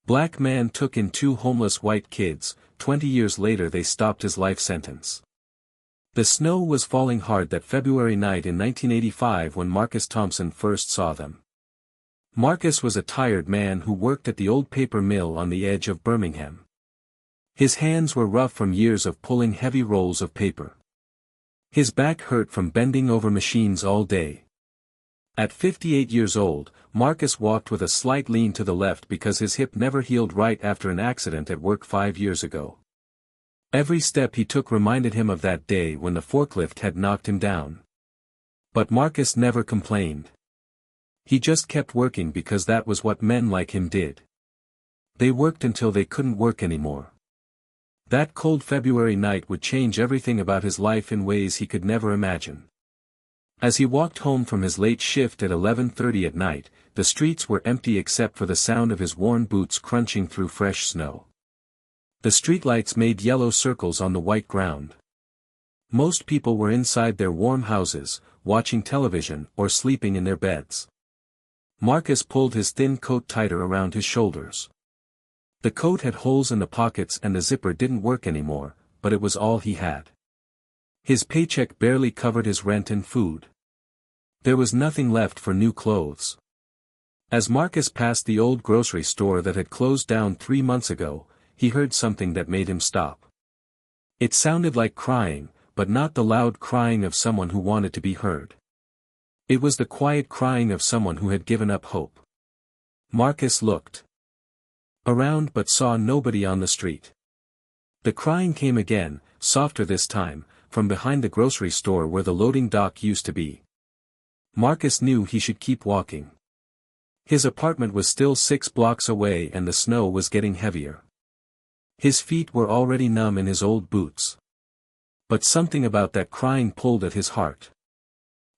Black man took in 2 homeless white kids. 20 years later they stopped his life sentence. The snow was falling hard that February night in 1985 when Marcus Thompson first saw them. Marcus was a tired man who worked at the old paper mill on the edge of Birmingham. His hands were rough from years of pulling heavy rolls of paper. His back hurt from bending over machines all day. At 58 years old, Marcus walked with a slight lean to the left because his hip never healed right after an accident at work 5 years ago. Every step he took reminded him of that day when the forklift had knocked him down. But Marcus never complained. He just kept working because that was what men like him did. They worked until they couldn't work anymore. That cold February night would change everything about his life in ways he could never imagine. As he walked home from his late shift at 11:30 at night, the streets were empty except for the sound of his worn boots crunching through fresh snow. The streetlights made yellow circles on the white ground. Most people were inside their warm houses, watching television or sleeping in their beds. Marcus pulled his thin coat tighter around his shoulders. The coat had holes in the pockets and the zipper didn't work anymore, but it was all he had. His paycheck barely covered his rent and food. There was nothing left for new clothes. As Marcus passed the old grocery store that had closed down 3 months ago, he heard something that made him stop. It sounded like crying, but not the loud crying of someone who wanted to be heard. It was the quiet crying of someone who had given up hope. Marcus looked around but saw nobody on the street. The crying came again, softer this time, from behind the grocery store where the loading dock used to be. Marcus knew he should keep walking. His apartment was still 6 blocks away and the snow was getting heavier. His feet were already numb in his old boots. But something about that crying pulled at his heart.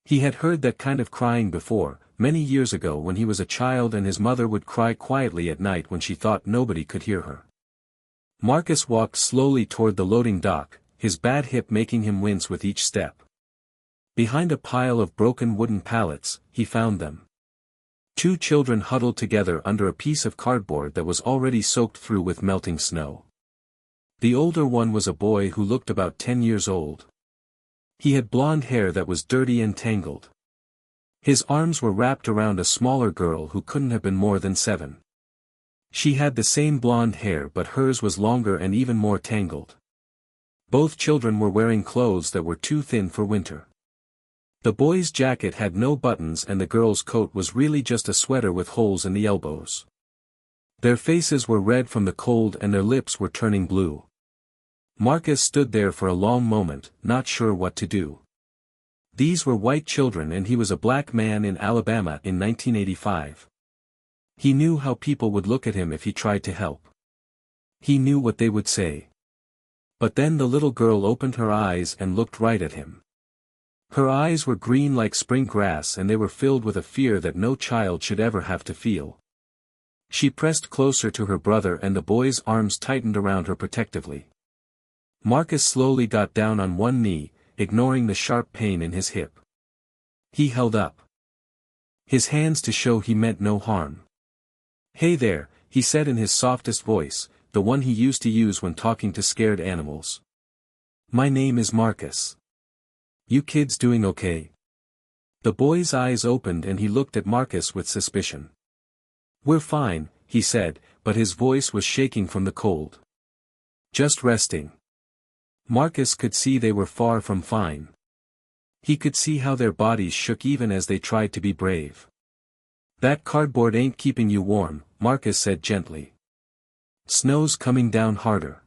He had heard that kind of crying before, many years ago when he was a child and his mother would cry quietly at night when she thought nobody could hear her. Marcus walked slowly toward the loading dock, his bad hip making him wince with each step. Behind a pile of broken wooden pallets, he found them. 2 children huddled together under a piece of cardboard that was already soaked through with melting snow. The older one was a boy who looked about 10 years old. He had blonde hair that was dirty and tangled. His arms were wrapped around a smaller girl who couldn't have been more than 7. She had the same blonde hair but hers was longer and even more tangled. Both children were wearing clothes that were too thin for winter. The boy's jacket had no buttons and the girl's coat was really just a sweater with holes in the elbows. Their faces were red from the cold and their lips were turning blue. Marcus stood there for a long moment, not sure what to do. These were white children and he was a black man in Alabama in 1985. He knew how people would look at him if he tried to help. He knew what they would say. But then the little girl opened her eyes and looked right at him. Her eyes were green like spring grass and they were filled with a fear that no child should ever have to feel. She pressed closer to her brother and the boy's arms tightened around her protectively. Marcus slowly got down on one knee, ignoring the sharp pain in his hip. He held up his hands to show he meant no harm. "Hey there," he said in his softest voice, the one he used to use when talking to scared animals. "My name is Marcus. You kids doing okay?" The boy's eyes opened and he looked at Marcus with suspicion. "We're fine," he said, but his voice was shaking from the cold. "Just resting." Marcus could see they were far from fine. He could see how their bodies shook even as they tried to be brave. "That cardboard ain't keeping you warm," Marcus said gently. "Snow's coming down harder.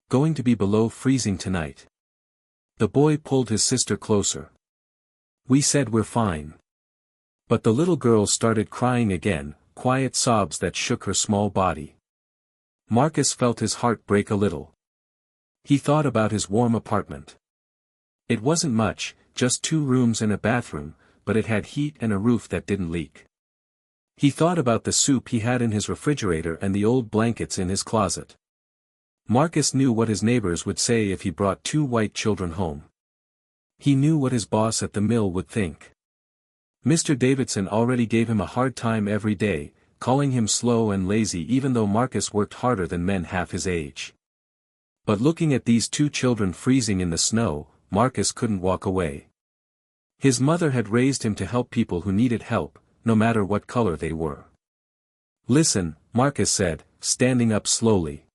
Going to be below freezing tonight." The boy pulled his sister closer. "We said we're fine." But the little girl started crying again, quiet sobs that shook her small body. Marcus felt his heart break a little. He thought about his warm apartment. It wasn't much, just 2 rooms and a bathroom, but it had heat and a roof that didn't leak. He thought about the soup he had in his refrigerator and the old blankets in his closet. Marcus knew what his neighbors would say if he brought 2 white children home. He knew what his boss at the mill would think. Mr. Davidson already gave him a hard time every day, calling him slow and lazy even though Marcus worked harder than men half his age. But looking at these two children freezing in the snow, Marcus couldn't walk away. His mother had raised him to help people who needed help, no matter what color they were. "Listen," Marcus said, standing up slowly.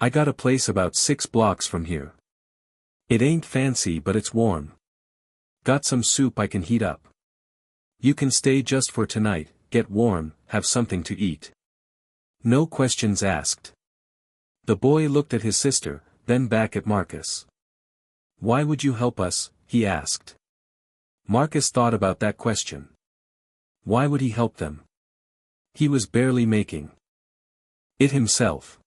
"I got a place about 6 blocks from here. It ain't fancy but it's warm. Got some soup I can heat up. You can stay just for tonight, get warm, have something to eat. No questions asked." The boy looked at his sister, then back at Marcus. "Why would you help us?" he asked. Marcus thought about that question. Why would he help them? He was barely making it himself.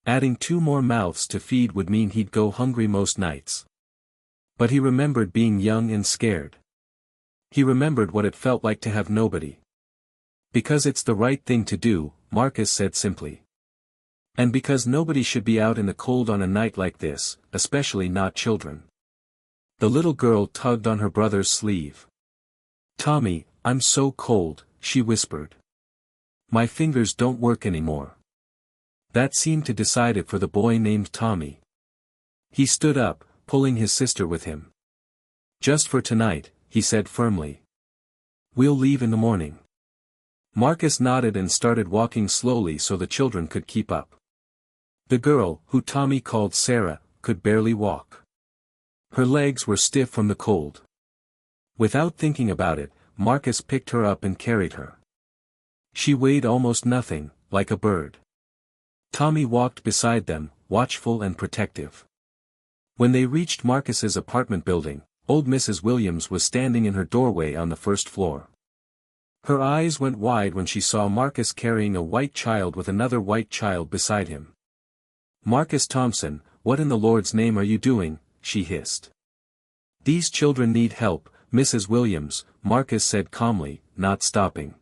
Adding 2 more mouths to feed would mean he'd go hungry most nights. But he remembered being young and scared. He remembered what it felt like to have nobody. "Because it's the right thing to do," Marcus said simply. "And because nobody should be out in the cold on a night like this, especially not children." The little girl tugged on her brother's sleeve. "Tommy, I'm so cold," she whispered. "My fingers don't work anymore." That seemed to decide it for the boy named Tommy. He stood up, pulling his sister with him. "Just for tonight," he said firmly. "We'll leave in the morning." Marcus nodded and started walking slowly so the children could keep up. The girl, who Tommy called Sarah, could barely walk. Her legs were stiff from the cold. Without thinking about it, Marcus picked her up and carried her. She weighed almost nothing, like a bird. Tommy walked beside them, watchful and protective. When they reached Marcus's apartment building, old Mrs. Williams was standing in her doorway on the first floor. Her eyes went wide when she saw Marcus carrying a white child with another white child beside him. "Marcus Thompson, what in the Lord's name are you doing?" she hissed. "These children need help, Mrs. Williams," Marcus said calmly, not stopping.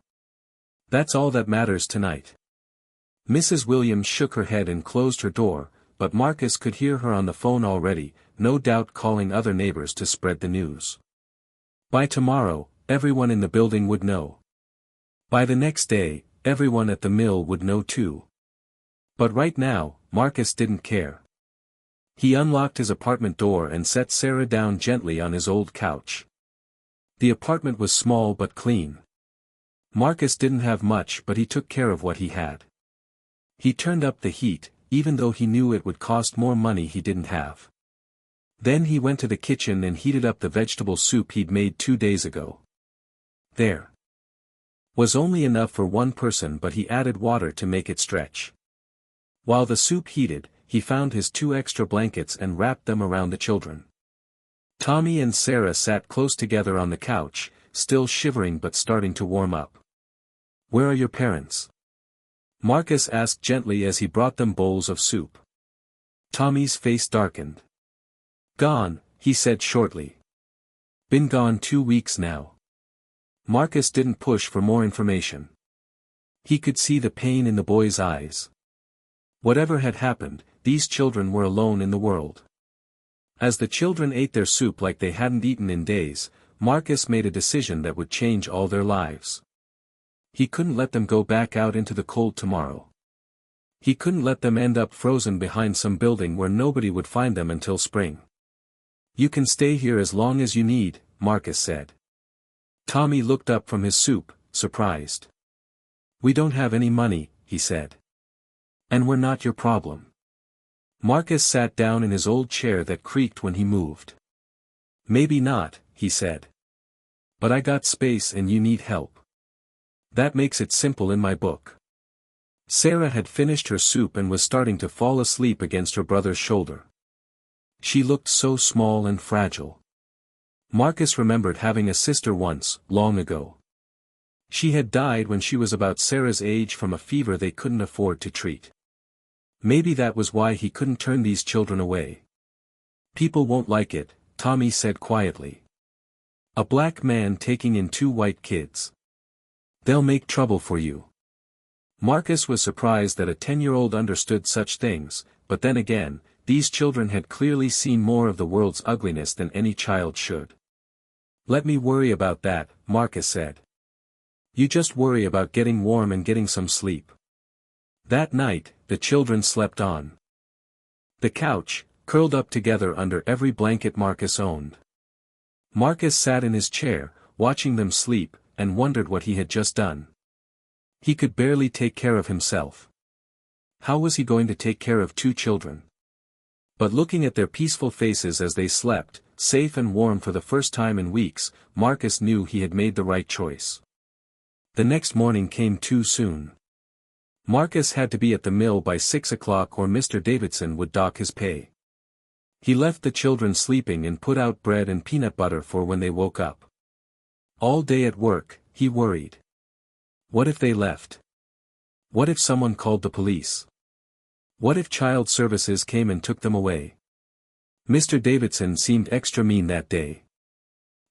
"That's all that matters tonight." Mrs. Williams shook her head and closed her door, but Marcus could hear her on the phone already, no doubt calling other neighbors to spread the news. By tomorrow, everyone in the building would know. By the next day, everyone at the mill would know too. But right now, Marcus didn't care. He unlocked his apartment door and set Sarah down gently on his old couch. The apartment was small but clean. Marcus didn't have much but he took care of what he had. He turned up the heat, even though he knew it would cost more money he didn't have. Then he went to the kitchen and heated up the vegetable soup he'd made 2 days ago. There was only enough for one person but he added water to make it stretch. While the soup heated, he found his 2 extra blankets and wrapped them around the children. Tommy and Sarah sat close together on the couch, still shivering but starting to warm up. "Where are your parents?" Marcus asked gently as he brought them bowls of soup. Tommy's face darkened. "Gone," he said shortly. "Been gone 2 weeks now." Marcus didn't push for more information. He could see the pain in the boy's eyes. Whatever had happened, these children were alone in the world. As the children ate their soup like they hadn't eaten in days, Marcus made a decision that would change all their lives. He couldn't let them go back out into the cold tomorrow. He couldn't let them end up frozen behind some building where nobody would find them until spring. "You can stay here as long as you need," Marcus said. Tommy looked up from his soup, surprised. "We don't have any money," he said. "And we're not your problem." Marcus sat down in his old chair that creaked when he moved. "Maybe not," he said. "But I got space and you need help. That makes it simple in my book." Sarah had finished her soup and was starting to fall asleep against her brother's shoulder. She looked so small and fragile. Marcus remembered having a sister once, long ago. She had died when she was about Sarah's age from a fever they couldn't afford to treat. Maybe that was why he couldn't turn these children away. "People won't like it," Tommy said quietly. "A black man taking in 2 white kids. They'll make trouble for you." Marcus was surprised that a 10-year-old understood such things, but then again, these children had clearly seen more of the world's ugliness than any child should. "Let me worry about that," Marcus said. You just worry about getting warm and getting some sleep. That night, the children slept on the couch, curled up together under every blanket Marcus owned. Marcus sat in his chair, watching them sleep, and wondered what he had just done. He could barely take care of himself. How was he going to take care of two children? But looking at their peaceful faces as they slept, safe and warm for the first time in weeks, Marcus knew he had made the right choice. The next morning came too soon. Marcus had to be at the mill by 6 o'clock or Mr. Davidson would dock his pay. He left the children sleeping and put out bread and peanut butter for when they woke up. All day at work, he worried. What if they left? What if someone called the police? What if child services came and took them away? Mr. Davidson seemed extra mean that day.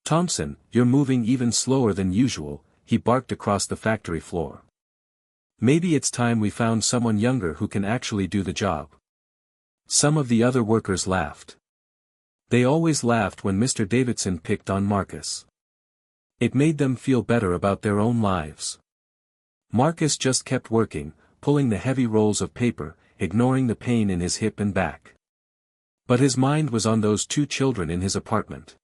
"Thompson, you're moving even slower than usual," he barked across the factory floor. "Maybe it's time we found someone younger who can actually do the job." Some of the other workers laughed. They always laughed when Mr. Davidson picked on Marcus. It made them feel better about their own lives. Marcus just kept working, pulling the heavy rolls of paper, ignoring the pain in his hip and back. But his mind was on those two children in his apartment.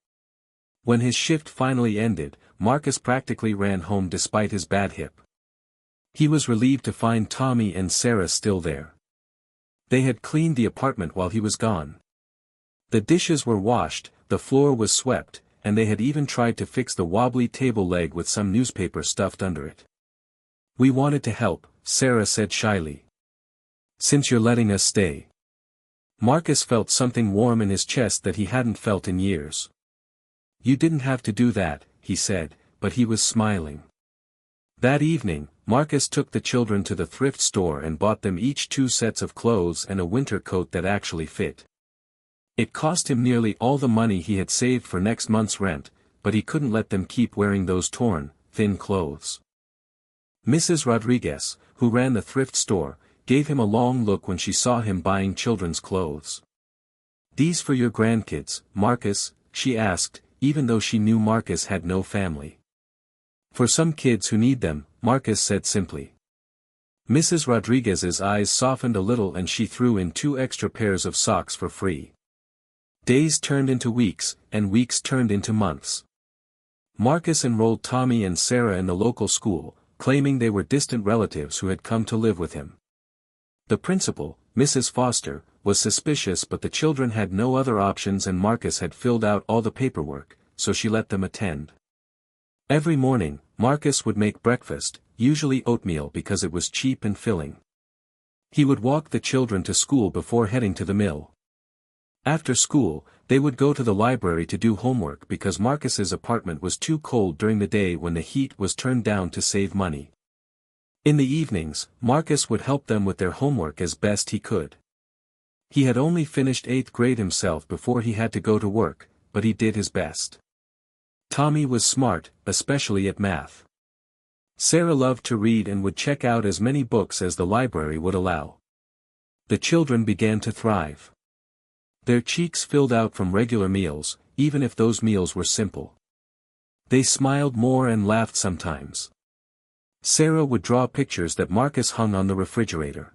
When his shift finally ended, Marcus practically ran home despite his bad hip. He was relieved to find Tommy and Sarah still there. They had cleaned the apartment while he was gone. The dishes were washed, the floor was swept, and they had even tried to fix the wobbly table leg with some newspaper stuffed under it. "We wanted to help," Sarah said shyly. "Since you're letting us stay." Marcus felt something warm in his chest that he hadn't felt in years. "You didn't have to do that," he said, but he was smiling. That evening, Marcus took the children to the thrift store and bought them each 2 sets of clothes and a winter coat that actually fit. It cost him nearly all the money he had saved for next month's rent, but he couldn't let them keep wearing those torn, thin clothes. Mrs. Rodriguez, who ran the thrift store, gave him a long look when she saw him buying children's clothes. "These for your grandkids, Marcus?" she asked, even though she knew Marcus had no family. "For some kids who need them," Marcus said simply. Mrs. Rodriguez's eyes softened a little and she threw in 2 extra pairs of socks for free. Days turned into weeks, and weeks turned into months. Marcus enrolled Tommy and Sarah in the local school, claiming they were distant relatives who had come to live with him. The principal, Mrs. Foster, was suspicious, but the children had no other options and Marcus had filled out all the paperwork, so she let them attend. Every morning, Marcus would make breakfast, usually oatmeal because it was cheap and filling. He would walk the children to school before heading to the mill. After school, they would go to the library to do homework because Marcus's apartment was too cold during the day when the heat was turned down to save money. In the evenings, Marcus would help them with their homework as best he could. He had only finished 8th grade himself before he had to go to work, but he did his best. Tommy was smart, especially at math. Sarah loved to read and would check out as many books as the library would allow. The children began to thrive. Their cheeks filled out from regular meals, even if those meals were simple. They smiled more and laughed sometimes. Sarah would draw pictures that Marcus hung on the refrigerator.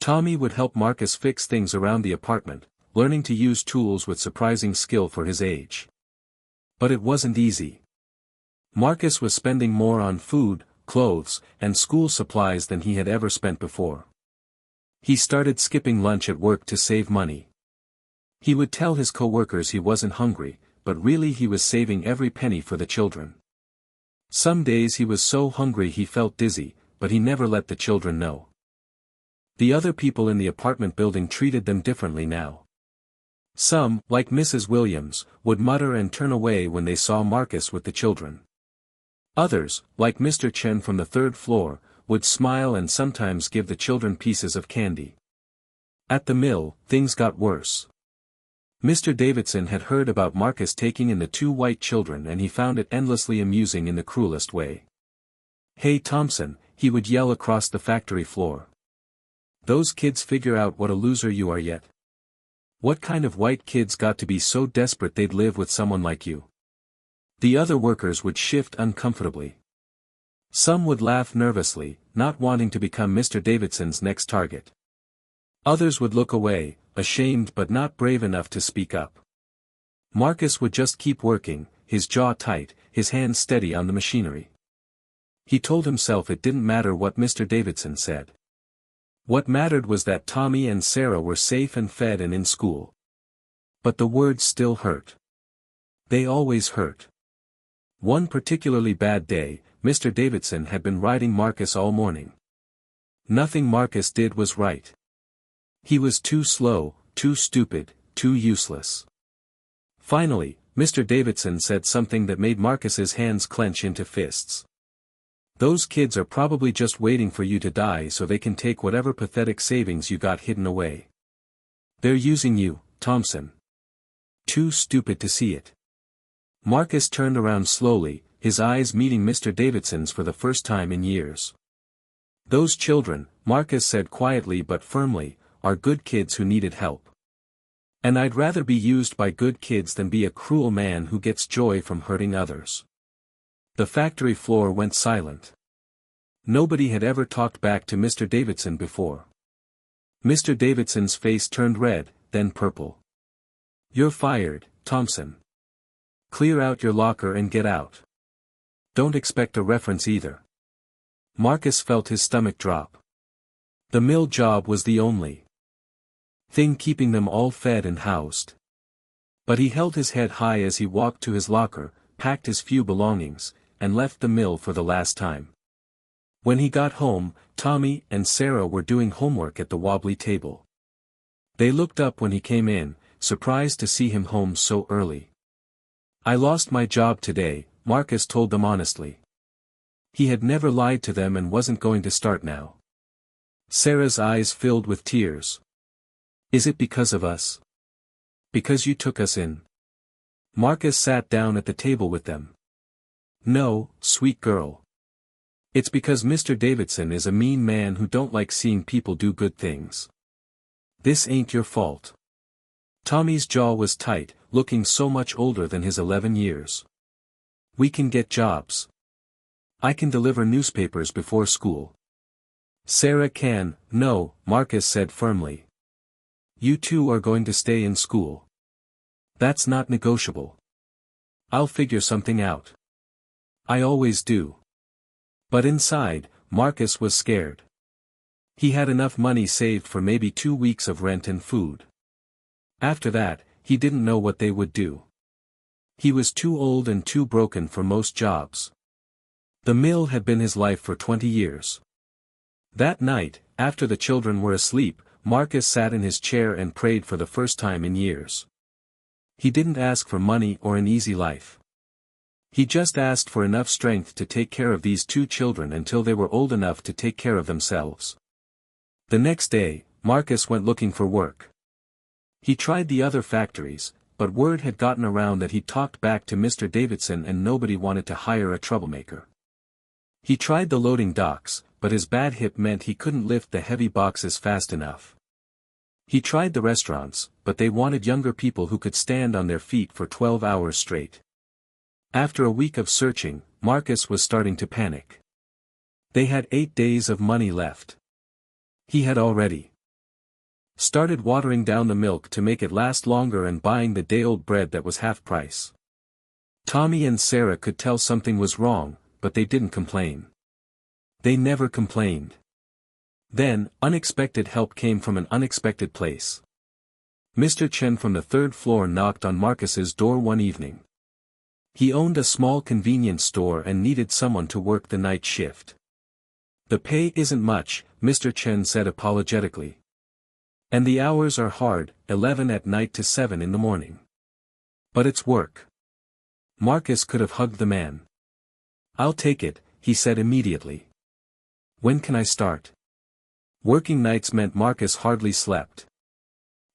Tommy would help Marcus fix things around the apartment, learning to use tools with surprising skill for his age. But it wasn't easy. Marcus was spending more on food, clothes, and school supplies than he had ever spent before. He started skipping lunch at work to save money. He would tell his coworkers he wasn't hungry, but really he was saving every penny for the children. Some days he was so hungry he felt dizzy, but he never let the children know. The other people in the apartment building treated them differently now. Some, like Mrs. Williams, would mutter and turn away when they saw Marcus with the children. Others, like Mr. Chen from the 3rd floor, would smile and sometimes give the children pieces of candy. At the mill, things got worse. Mr. Davidson had heard about Marcus taking in the 2 white children and he found it endlessly amusing in the cruelest way. "Hey Thompson," he would yell across the factory floor. "Those kids figure out what a loser you are yet? What kind of white kids got to be so desperate they'd live with someone like you?" The other workers would shift uncomfortably. Some would laugh nervously, not wanting to become Mr. Davidson's next target. Others would look away, ashamed but not brave enough to speak up. Marcus would just keep working, his jaw tight, his hands steady on the machinery. He told himself it didn't matter what Mr. Davidson said. What mattered was that Tommy and Sarah were safe and fed and in school. But the words still hurt. They always hurt. One particularly bad day, Mr. Davidson had been riding Marcus all morning. Nothing Marcus did was right. He was too slow, too stupid, too useless. Finally, Mr. Davidson said something that made Marcus's hands clench into fists. "Those kids are probably just waiting for you to die so they can take whatever pathetic savings you got hidden away. They're using you, Thompson. Too stupid to see it." Marcus turned around slowly, his eyes meeting Mr. Davidson's for the first time in years. "Those children," Marcus said quietly but firmly, "are good kids who needed help. And I'd rather be used by good kids than be a cruel man who gets joy from hurting others." The factory floor went silent. Nobody had ever talked back to Mr. Davidson before. Mr. Davidson's face turned red, then purple. "You're fired, Thompson. Clear out your locker and get out. Don't expect a reference either." Marcus felt his stomach drop. The mill job was the only thing keeping them all fed and housed. But he held his head high as he walked to his locker, packed his few belongings, and left the mill for the last time. When he got home, Tommy and Sarah were doing homework at the wobbly table. They looked up when he came in, surprised to see him home so early. "I lost my job today," Marcus told them honestly. He had never lied to them and wasn't going to start now. Sarah's eyes filled with tears. "Is it because of us? Because you took us in?" Marcus sat down at the table with them. "No, sweet girl. It's because Mr. Davidson is a mean man who don't like seeing people do good things. This ain't your fault." Tommy's jaw was tight, looking so much older than his 11 years. "We can get jobs. I can deliver newspapers before school." "Sarah can." "No," Marcus said firmly. "You two are going to stay in school. That's not negotiable. I'll figure something out. I always do." But inside, Marcus was scared. He had enough money saved for maybe 2 weeks of rent and food. After that, he didn't know what they would do. He was too old and too broken for most jobs. The mill had been his life for 20 years. That night, after the children were asleep, Marcus sat in his chair and prayed for the first time in years. He didn't ask for money or an easy life. He just asked for enough strength to take care of these 2 children until they were old enough to take care of themselves. The next day, Marcus went looking for work. He tried the other factories, but word had gotten around that he'd talked back to Mr. Davidson and nobody wanted to hire a troublemaker. He tried the loading docks, but his bad hip meant he couldn't lift the heavy boxes fast enough. He tried the restaurants, but they wanted younger people who could stand on their feet for 12 hours straight. After a week of searching, Marcus was starting to panic. They had 8 days of money left. He had already started watering down the milk to make it last longer and buying the day-old bread that was half price. Tommy and Sarah could tell something was wrong, but they didn't complain. They never complained. Then, unexpected help came from an unexpected place. Mr. Chen from the 3rd floor knocked on Marcus's door one evening. He owned a small convenience store and needed someone to work the night shift. "The pay isn't much," Mr. Chen said apologetically. "And the hours are hard, 11 at night to 7 in the morning. But it's work." Marcus could have hugged the man. "I'll take it," he said immediately. "When can I start?" Working nights meant Marcus hardly slept.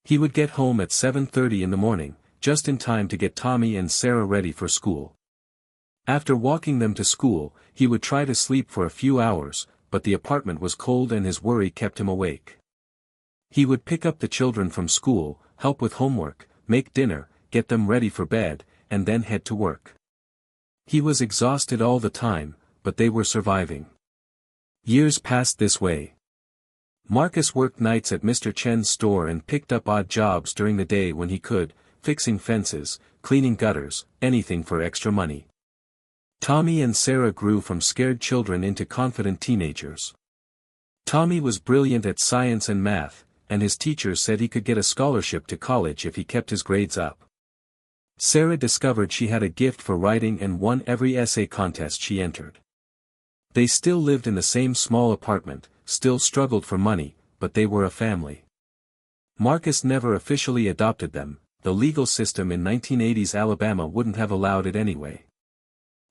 He would get home at 7:30 in the morning, just in time to get Tommy and Sarah ready for school. After walking them to school, he would try to sleep for a few hours, but the apartment was cold and his worry kept him awake. He would pick up the children from school, help with homework, make dinner, get them ready for bed, and then head to work. He was exhausted all the time, but they were surviving. Years passed this way. Marcus worked nights at Mr. Chen's store and picked up odd jobs during the day when he could, fixing fences, cleaning gutters, anything for extra money. Tommy and Sarah grew from scared children into confident teenagers. Tommy was brilliant at science and math, and his teachers said he could get a scholarship to college if he kept his grades up. Sarah discovered she had a gift for writing and won every essay contest she entered. They still lived in the same small apartment, still struggled for money, but they were a family. Marcus never officially adopted them, the legal system in 1980s Alabama wouldn't have allowed it anyway.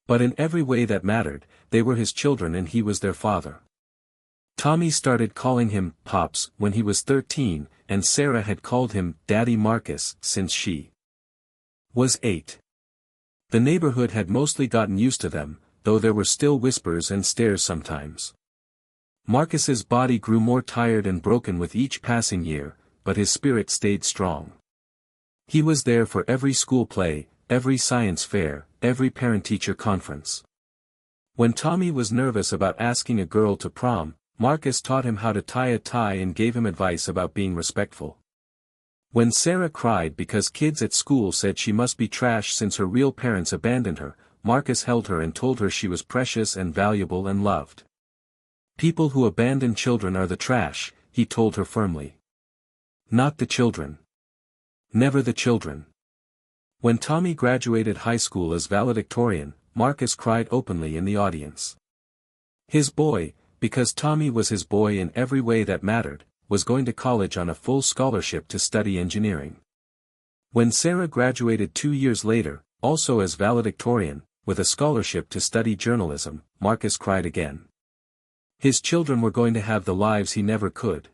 But in every way that mattered, they were his children and he was their father. Tommy started calling him Pops when he was 13, and Sarah had called him Daddy Marcus since she was 8. The neighborhood had mostly gotten used to them, though there were still whispers and stares sometimes. Marcus's body grew more tired and broken with each passing year, but his spirit stayed strong. He was there for every school play, every science fair, every parent-teacher conference. When Tommy was nervous about asking a girl to prom, Marcus taught him how to tie a tie and gave him advice about being respectful. When Sarah cried because kids at school said she must be trash since her real parents abandoned her, Marcus held her and told her she was precious and valuable and loved. People who abandon children are the trash, he told her firmly. Not the children. Never the children. When Tommy graduated high school as valedictorian, Marcus cried openly in the audience. His boy, because Tommy was his boy in every way that mattered, was going to college on a full scholarship to study engineering. When Sarah graduated 2 years later, also as valedictorian, with a scholarship to study journalism, Marcus cried again. His children were going to have the lives he never could.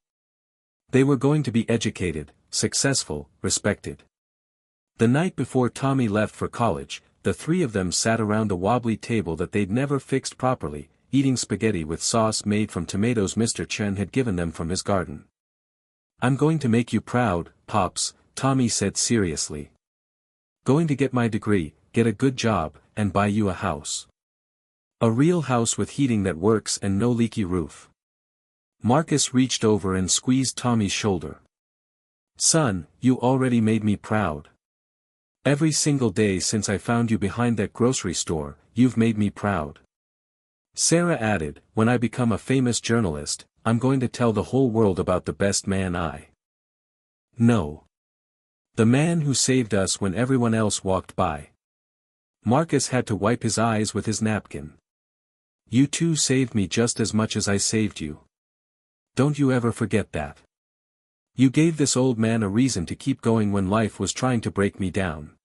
They were going to be educated, successful, respected. The night before Tommy left for college, the three of them sat around a wobbly table that they'd never fixed properly, eating spaghetti with sauce made from tomatoes Mr. Chen had given them from his garden. "I'm going to make you proud, Pops," Tommy said seriously. "Going to get my degree, get a good job, and buy you a house. A real house with heating that works and no leaky roof." Marcus reached over and squeezed Tommy's shoulder. "Son, you already made me proud. Every single day since I found you behind that grocery store, you've made me proud." Sarah added, "When I become a famous journalist, I'm going to tell the whole world about the best man I know. The man who saved us when everyone else walked by." Marcus had to wipe his eyes with his napkin. "You too saved me just as much as I saved you. Don't you ever forget that. You gave this old man a reason to keep going when life was trying to break me down."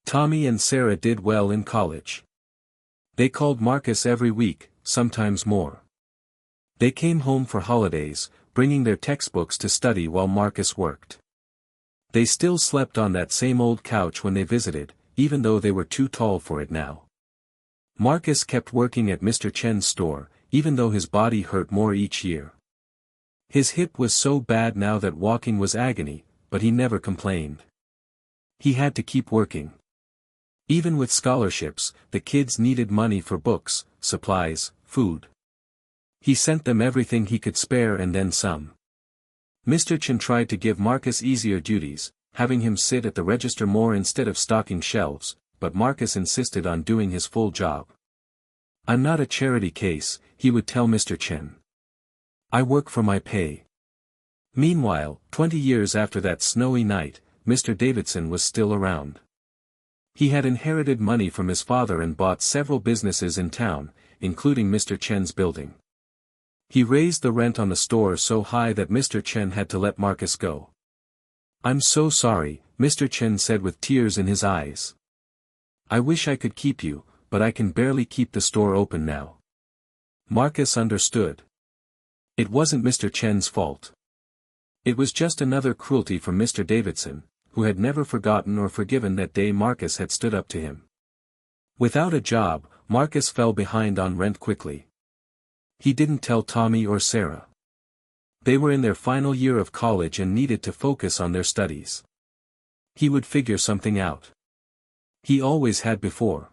Tommy and Sarah did well in college. They called Marcus every week, sometimes more. They came home for holidays, bringing their textbooks to study while Marcus worked. They still slept on that same old couch when they visited, even though they were too tall for it now. Marcus kept working at Mr. Chen's store, even though his body hurt more each year. His hip was so bad now that walking was agony, but he never complained. He had to keep working. Even with scholarships, the kids needed money for books, supplies, food. He sent them everything he could spare and then some. Mr. Chen tried to give Marcus easier duties, having him sit at the register more instead of stocking shelves, but Marcus insisted on doing his full job. "I'm not a charity case," he would tell Mr. Chen. "I work for my pay." Meanwhile, 20 years after that snowy night, Mr. Davidson was still around. He had inherited money from his father and bought several businesses in town, including Mr. Chen's building. He raised the rent on the store so high that Mr. Chen had to let Marcus go. "I'm so sorry," Mr. Chen said with tears in his eyes. "I wish I could keep you, but I can barely keep the store open now." Marcus understood. It wasn't Mr. Chen's fault. It was just another cruelty from Mr. Davidson, who had never forgotten or forgiven that day Marcus had stood up to him. Without a job, Marcus fell behind on rent quickly. He didn't tell Tommy or Sarah. They were in their final year of college and needed to focus on their studies. He would figure something out. He always had before.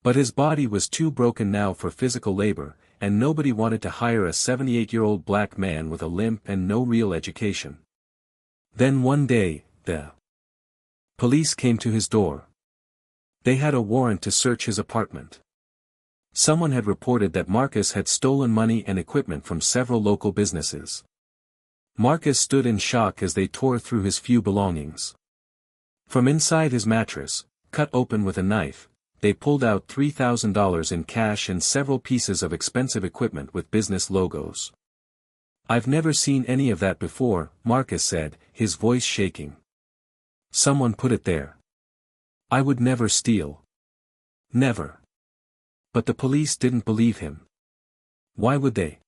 But his body was too broken now for physical labor, and nobody wanted to hire a 78-year-old black man with a limp and no real education. Then one day, the police came to his door. They had a warrant to search his apartment. Someone had reported that Marcus had stolen money and equipment from several local businesses. Marcus stood in shock as they tore through his few belongings. From inside his mattress, cut open with a knife, they pulled out $3,000 in cash and several pieces of expensive equipment with business logos. "I've never seen any of that before," Marcus said, his voice shaking. "Someone put it there. I would never steal. Never." But the police didn't believe him. Why would they?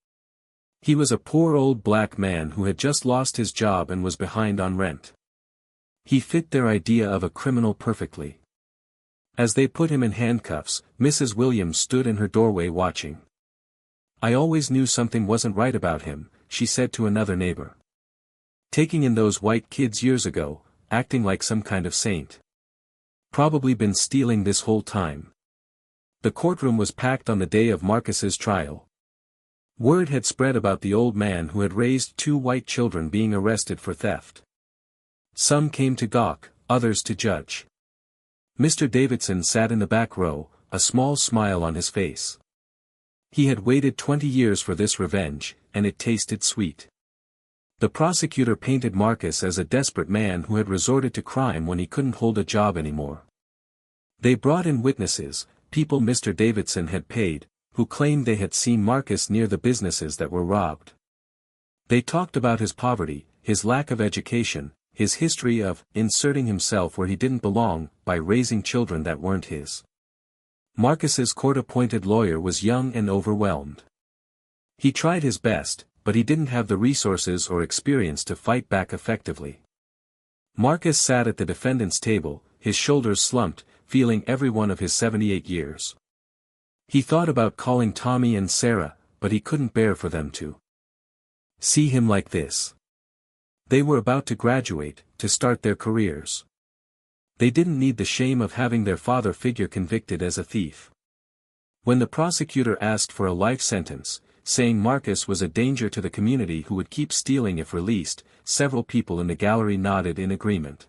He was a poor old black man who had just lost his job and was behind on rent. He fit their idea of a criminal perfectly. As they put him in handcuffs, Mrs. Williams stood in her doorway watching. "I always knew something wasn't right about him," she said to another neighbor. "Taking in those white kids years ago, acting like some kind of saint. Probably been stealing this whole time." The courtroom was packed on the day of Marcus's trial. Word had spread about the old man who had raised 2 white children being arrested for theft. Some came to gawk, others to judge. Mr. Davidson sat in the back row, a small smile on his face. He had waited 20 years for this revenge, and it tasted sweet. The prosecutor painted Marcus as a desperate man who had resorted to crime when he couldn't hold a job anymore. They brought in witnesses, people Mr. Davidson had paid, who claimed they had seen Marcus near the businesses that were robbed. They talked about his poverty, his lack of education, his history of inserting himself where he didn't belong by raising children that weren't his. Marcus's court-appointed lawyer was young and overwhelmed. He tried his best, but he didn't have the resources or experience to fight back effectively. Marcus sat at the defendant's table, his shoulders slumped, feeling every one of his 78 years. He thought about calling Tommy and Sarah, but he couldn't bear for them to see him like this. They were about to graduate, to start their careers. They didn't need the shame of having their father figure convicted as a thief. When the prosecutor asked for a life sentence, saying Marcus was a danger to the community who would keep stealing if released, several people in the gallery nodded in agreement.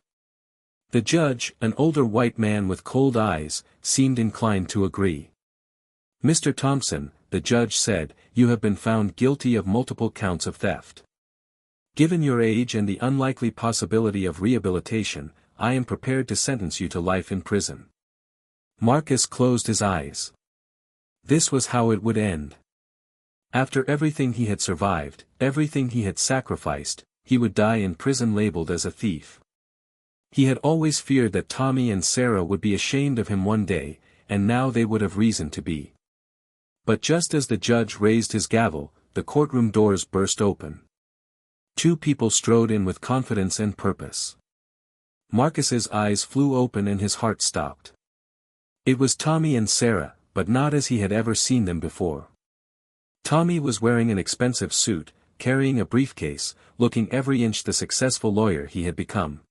The judge, an older white man with cold eyes, seemed inclined to agree. "Mr. Thompson," the judge said, "you have been found guilty of multiple counts of theft. Given your age and the unlikely possibility of rehabilitation, I am prepared to sentence you to life in prison." Marcus closed his eyes. This was how it would end. After everything he had survived, everything he had sacrificed, he would die in prison labeled as a thief. He had always feared that Tommy and Sarah would be ashamed of him one day, and now they would have reason to be. But just as the judge raised his gavel, the courtroom doors burst open. 2 people strode in with confidence and purpose. Marcus's eyes flew open and his heart stopped. It was Tommy and Sarah, but not as he had ever seen them before. Tommy was wearing an expensive suit, carrying a briefcase, looking every inch the successful lawyer he had become.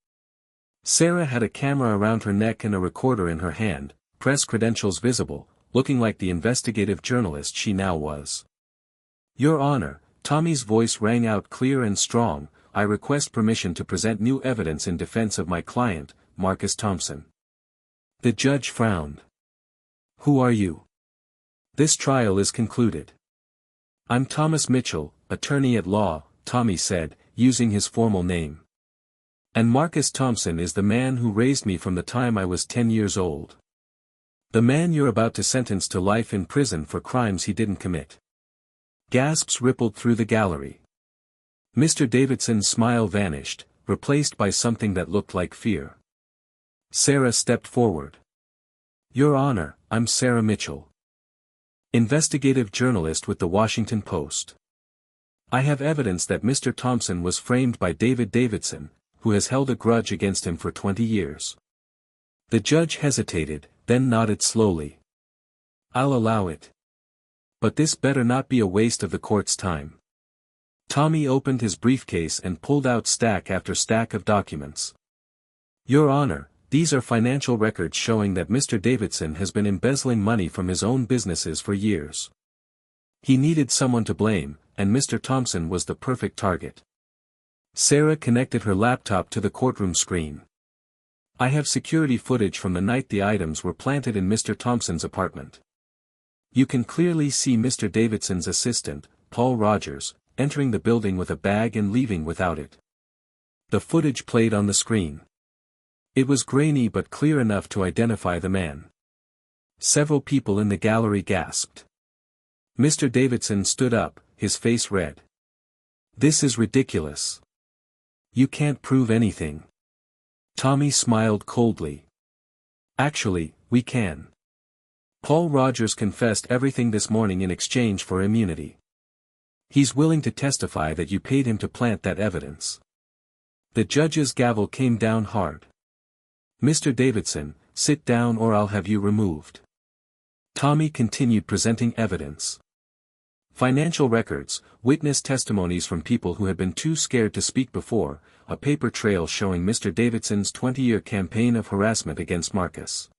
Sarah had a camera around her neck and a recorder in her hand, press credentials visible, looking like the investigative journalist she now was. "Your Honor," Tommy's voice rang out clear and strong, "I request permission to present new evidence in defense of my client, Marcus Thompson." The judge frowned. "Who are you?" "This trial is concluded." "I'm Thomas Mitchell, attorney at law," Tommy said, using his formal name. "And Marcus Thompson is the man who raised me from the time I was 10 years old. The man you're about to sentence to life in prison for crimes he didn't commit." Gasps rippled through the gallery. Mr. Davidson's smile vanished, replaced by something that looked like fear. Sarah stepped forward. "Your Honor, I'm Sarah Mitchell, investigative journalist with the Washington Post. I have evidence that Mr. Thompson was framed by David Davidson, who has held a grudge against him for 20 years. The judge hesitated, then nodded slowly. "I'll allow it. But this better not be a waste of the court's time." Tommy opened his briefcase and pulled out stack after stack of documents. "Your Honor," These are financial records showing that Mr. Davidson has been embezzling money from his own businesses for years. He needed someone to blame, and Mr. Thompson was the perfect target. Sarah connected her laptop to the courtroom screen. I have security footage from the night the items were planted in Mr. Thompson's apartment. You can clearly see Mr. Davidson's assistant, Paul Rogers, entering the building with a bag and leaving without it. The footage played on the screen. It was grainy but clear enough to identify the man. Several people in the gallery gasped. Mr. Davidson stood up, his face red. This is ridiculous. You can't prove anything. Tommy smiled coldly. Actually, we can. Paul Rogers confessed everything this morning in exchange for immunity. He's willing to testify that you paid him to plant that evidence. The judge's gavel came down hard. Mr. Davidson, sit down or I'll have you removed. Tommy continued presenting evidence. Financial records, witness testimonies from people who had been too scared to speak before, a paper trail showing Mr. Davidson's 20-year campaign of harassment against Marcus.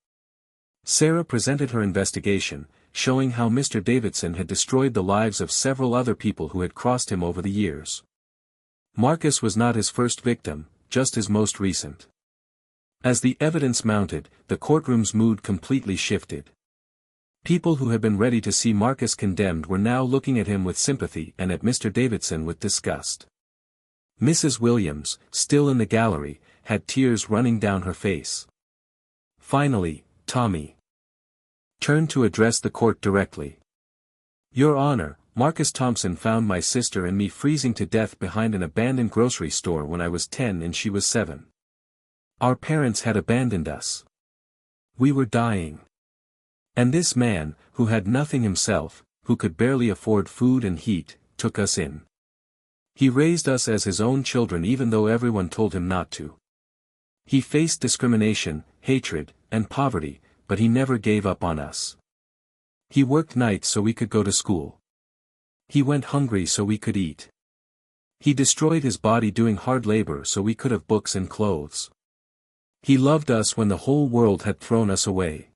Sarah presented her investigation, showing how Mr. Davidson had destroyed the lives of several other people who had crossed him over the years. Marcus was not his first victim, just his most recent. As the evidence mounted, the courtroom's mood completely shifted. People who had been ready to see Marcus condemned were now looking at him with sympathy and at Mr. Davidson with disgust. Mrs. Williams, still in the gallery, had tears running down her face. Finally, Tommy turned to address the court directly. Your Honor, Marcus Thompson found my sister and me freezing to death behind an abandoned grocery store when I was 10 and she was 7. Our parents had abandoned us. We were dying. And this man, who had nothing himself, who could barely afford food and heat, took us in. He raised us as his own children even though everyone told him not to. He faced discrimination, hatred, and poverty, but he never gave up on us. He worked nights so we could go to school. He went hungry so we could eat. He destroyed his body doing hard labor so we could have books and clothes. He loved us when the whole world had thrown us away.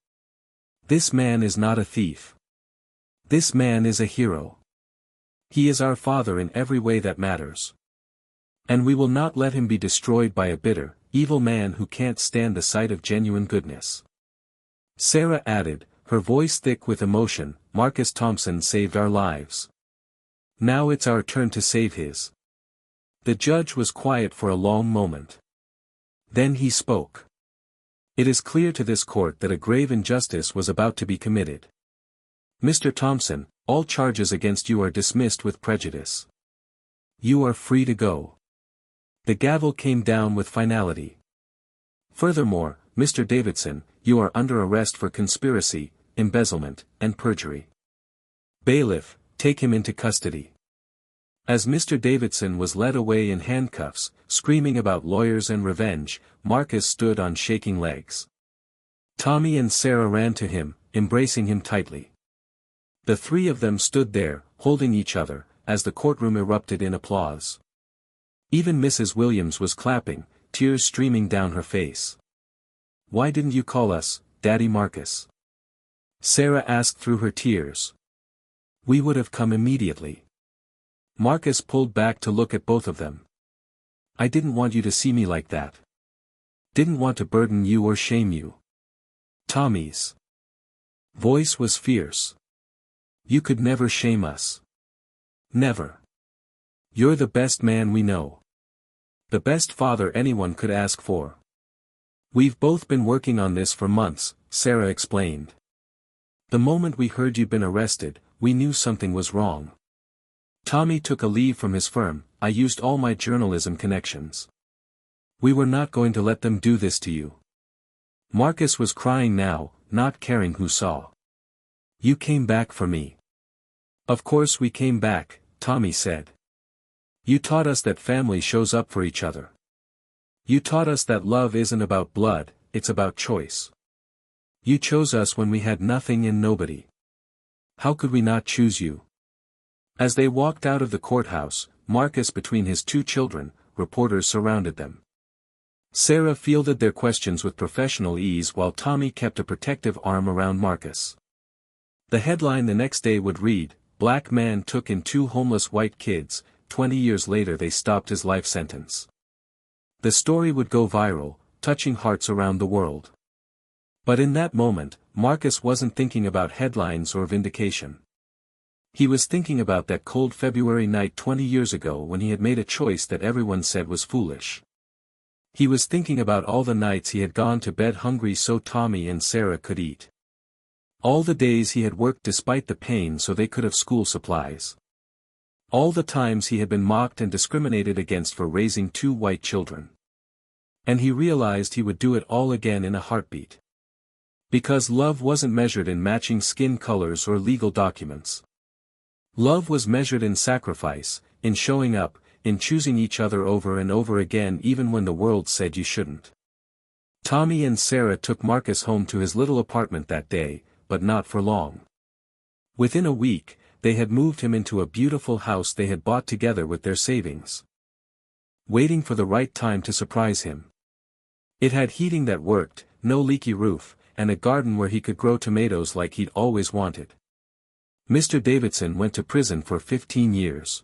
This man is not a thief. This man is a hero. He is our father in every way that matters. And we will not let him be destroyed by a bitter, evil man who can't stand the sight of genuine goodness. Sarah added, her voice thick with emotion, Marcus Thompson saved our lives. Now it's our turn to save his. The judge was quiet for a long moment. Then he spoke. It is clear to this court that a grave injustice was about to be committed. Mr. Thompson, all charges against you are dismissed with prejudice. You are free to go. The gavel came down with finality. Furthermore, Mr. Davidson, you are under arrest for conspiracy, embezzlement, and perjury. Bailiff, take him into custody. As Mr. Davidson was led away in handcuffs, screaming about lawyers and revenge, Marcus stood on shaking legs. Tommy and Sarah ran to him, embracing him tightly. The three of them stood there, holding each other, as the courtroom erupted in applause. Even Mrs. Williams was clapping, tears streaming down her face. Why didn't you call us, Daddy Marcus? Sarah asked through her tears. We would have come immediately. Marcus pulled back to look at both of them. I didn't want you to see me like that. Didn't want to burden you or shame you. Tommy's voice was fierce. You could never shame us. Never. You're the best man we know. The best father anyone could ask for. We've both been working on this for months, Sarah explained. The moment we heard you'd been arrested, we knew something was wrong. Tommy took a leave from his firm, I used all my journalism connections. We were not going to let them do this to you. Marcus was crying now, not caring who saw. You came back for me. Of course we came back, Tommy said. You taught us that family shows up for each other. You taught us that love isn't about blood, it's about choice. You chose us when we had nothing and nobody. How could we not choose you? As they walked out of the courthouse, Marcus between his two children, reporters surrounded them. Sarah fielded their questions with professional ease while Tommy kept a protective arm around Marcus. The headline the next day would read, "Black man took in 2 homeless white kids, 20 years later they stopped his life sentence." The story would go viral, touching hearts around the world. But in that moment, Marcus wasn't thinking about headlines or vindication. He was thinking about that cold February night 20 years ago when he had made a choice that everyone said was foolish. He was thinking about all the nights he had gone to bed hungry so Tommy and Sarah could eat. All the days he had worked despite the pain so they could have school supplies. All the times he had been mocked and discriminated against for raising 2 white children. And he realized he would do it all again in a heartbeat. Because love wasn't measured in matching skin colors or legal documents. Love was measured in sacrifice, in showing up, in choosing each other over and over again even when the world said you shouldn't. Tommy and Sarah took Marcus home to his little apartment that day, but not for long. Within a week, they had moved him into a beautiful house they had bought together with their savings. Waiting for the right time to surprise him. It had heating that worked, no leaky roof, and a garden where he could grow tomatoes like he'd always wanted. Mr. Davidson went to prison for 15 years.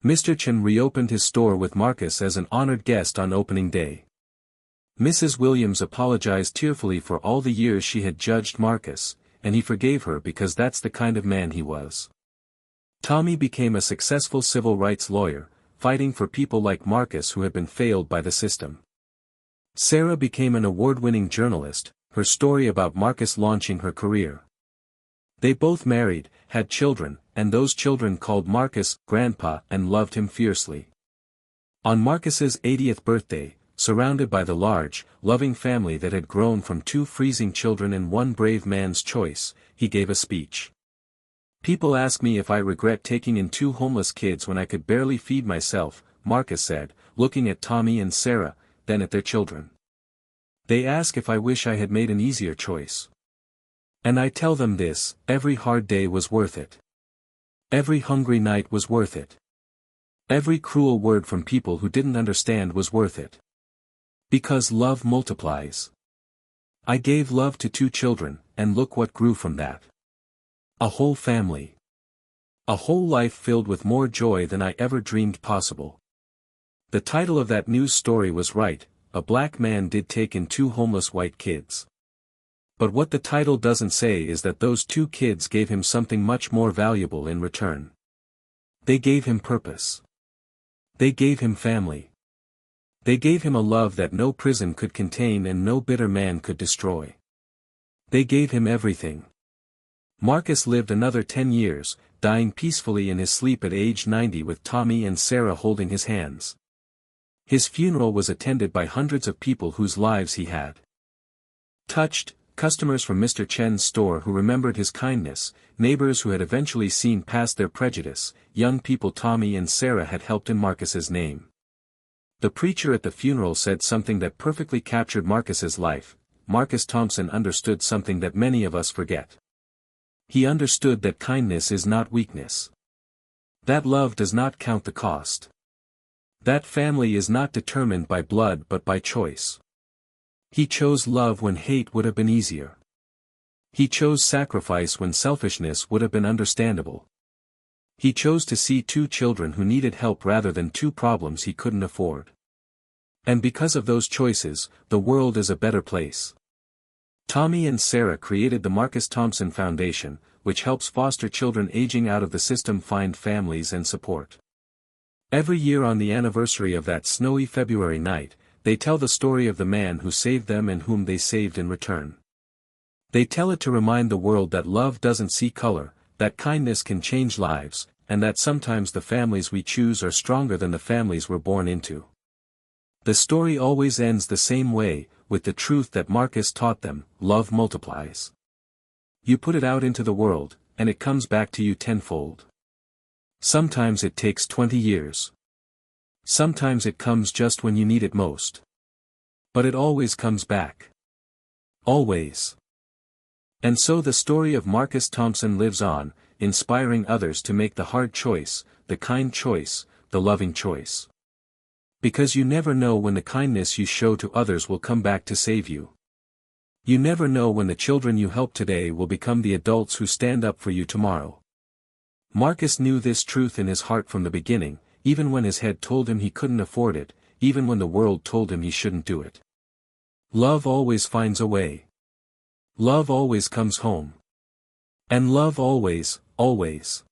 Mr. Chen reopened his store with Marcus as an honored guest on opening day. Mrs. Williams apologized tearfully for all the years she had judged Marcus, and he forgave her because that's the kind of man he was. Tommy became a successful civil rights lawyer, fighting for people like Marcus who had been failed by the system. Sarah became an award-winning journalist, her story about Marcus launching her career. They both married, had children, and those children called Marcus Grandpa and loved him fiercely. On Marcus's 80th birthday, surrounded by the large, loving family that had grown from 2 freezing children and 1 brave man's choice, he gave a speech. "People ask me if I regret taking in 2 homeless kids when I could barely feed myself," Marcus said, looking at Tommy and Sarah, then at their children. "They ask if I wish I had made an easier choice. And I tell them this: every hard day was worth it. Every hungry night was worth it. Every cruel word from people who didn't understand was worth it. Because love multiplies. I gave love to 2 children, and look what grew from that. A whole family. A whole life filled with more joy than I ever dreamed possible." The title of that news story was right, "A Black Man Did Take in 2 Homeless White Kids." But what the title doesn't say is that those 2 kids gave him something much more valuable in return. They gave him purpose. They gave him family. They gave him a love that no prison could contain and no bitter man could destroy. They gave him everything. Marcus lived another 10 years, dying peacefully in his sleep at age 90 with Tommy and Sarah holding his hands. His funeral was attended by hundreds of people whose lives he had touched. Customers from Mr. Chen's store who remembered his kindness, neighbors who had eventually seen past their prejudice, young people Tommy and Sarah had helped in Marcus's name. The preacher at the funeral said something that perfectly captured Marcus's life. Marcus Thompson understood something that many of us forget. He understood that kindness is not weakness. That love does not count the cost. That family is not determined by blood but by choice. He chose love when hate would have been easier. He chose sacrifice when selfishness would have been understandable. He chose to see 2 children who needed help rather than 2 problems he couldn't afford. And because of those choices, the world is a better place. Tommy and Sarah created the Marcus Thompson Foundation, which helps foster children aging out of the system find families and support. Every year on the anniversary of that snowy February night, they tell the story of the man who saved them and whom they saved in return. They tell it to remind the world that love doesn't see color, that kindness can change lives, and that sometimes the families we choose are stronger than the families we're born into. The story always ends the same way, with the truth that Marcus taught them: love multiplies. You put it out into the world, and it comes back to you tenfold. Sometimes it takes 20 years. Sometimes it comes just when you need it most. But it always comes back. Always. And so the story of Marcus Thompson lives on, inspiring others to make the hard choice, the kind choice, the loving choice. Because you never know when the kindness you show to others will come back to save you. You never know when the children you help today will become the adults who stand up for you tomorrow. Marcus knew this truth in his heart from the beginning, even when his head told him he couldn't afford it, even when the world told him he shouldn't do it. Love always finds a way. Love always comes home. And love always, always